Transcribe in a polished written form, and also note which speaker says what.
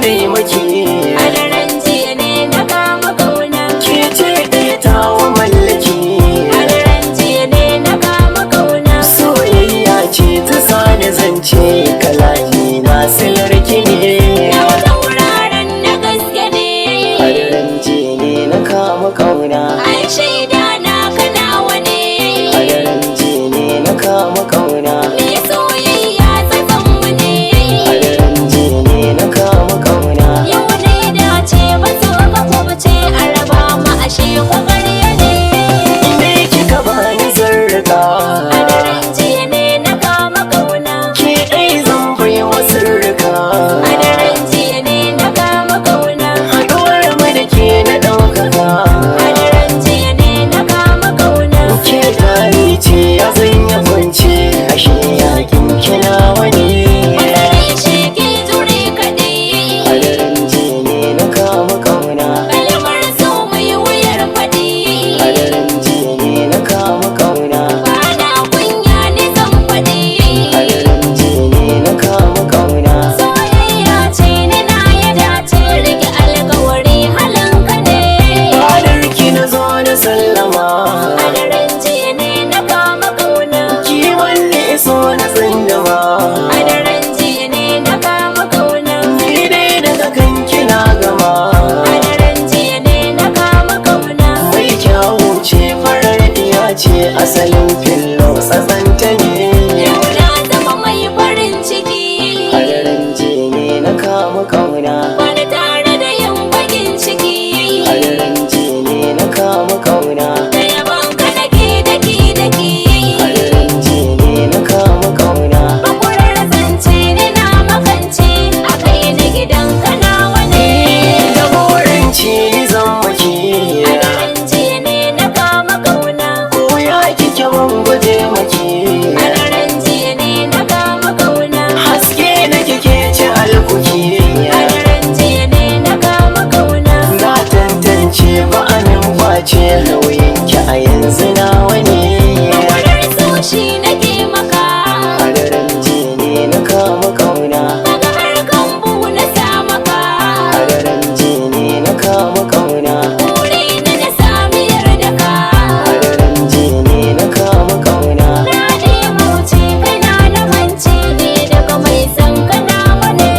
Speaker 1: ne maki.
Speaker 2: A daren jiya ne na kama kauna.
Speaker 1: Ke ce ɗaya tawa mallaki.
Speaker 2: A daren jiya ne na kama kauna.
Speaker 1: Soyayya ce ta sani zance kalami na silarki ne.
Speaker 2: Yau tauraron na gaske ne.
Speaker 1: A daren jiya ne na kama kauna.
Speaker 2: An shaida na kanawa ne.
Speaker 1: A daren jiya ne na kama kauna.
Speaker 2: Me soyayya tsatsanmu ne.
Speaker 1: A daren jiya ne na kama kauna.
Speaker 2: Yau ne dace ba so ka kubuce a raba mu ashe kwakwariya ne.
Speaker 1: Me kika bani zarraka.
Speaker 2: A daren jiya ne na kama kauna.
Speaker 1: Ke ɗai zan bai wa sirrika.
Speaker 2: A daren jiya ne na kama kauna.
Speaker 1: Haɗuwar mu da ke na ɗaukaka.
Speaker 2: A daren jiya ne na kama kauna.
Speaker 1: Ke tari ce ya zanya kwance ashe yakin kina wani.
Speaker 2: Masare shi ke jure kaɗai.
Speaker 1: A daren jiya ne na kama kauna.
Speaker 2: Kalmar so mai wuyar faɗi.
Speaker 1: A daren jiya ne na kama kauna.
Speaker 2: Bana kunya ne zan faɗi.
Speaker 1: A daren jiya ne na kama kauna.
Speaker 2: Soyayya ce ni na ya dace rike alkawari halinka ne.
Speaker 1: Fadar ki na zo na sallama.
Speaker 2: A daren jiya ne na kama kauna.
Speaker 1: Ki wanne so na tsindama.
Speaker 2: A daren jiya ne na kama kauna.
Speaker 1: Ni dai daga kan kina gama.
Speaker 2: A daren jiya ne na kama kauna.
Speaker 1: Mai kyawu ce farar diya ce asalin fillo tsatsanta ne.
Speaker 2: Yau na zama mai farin ciki.
Speaker 1: A daren jiya ne na kama kauna.
Speaker 2: Wani tare da yin bakin ciki.
Speaker 1: A daren jiya ne na kama kauna.
Speaker 2: Da yabon ka daki daki daki.
Speaker 1: A daren jiya ne na kama kauna.
Speaker 2: Makurar zance ni na makance a kai na gidan kanawa ne.
Speaker 1: Da burin ci zan maki.
Speaker 2: A daren jiya ne na kama kauna.
Speaker 1: Ko ya kike ban guje maki.
Speaker 2: A daren jiya ne na kama kauna.
Speaker 1: Haske na kike ci alkuki.
Speaker 2: A daren jiya ne na kama kauna.
Speaker 1: Na tantance ba a min kwace nauyin ki a yanzu na wani.
Speaker 2: Makurar so shi nake maka.
Speaker 1: A daren jiya ne na kama kauna.
Speaker 2: Daga harkan bu na sa maka.
Speaker 1: A daren jiya ne na kama kauna.
Speaker 2: Buri na sami yarda ka.
Speaker 1: A daren jiya ne na kama kauna.
Speaker 2: Na nemo ce kana da mance ne daga mai san kanawa ne.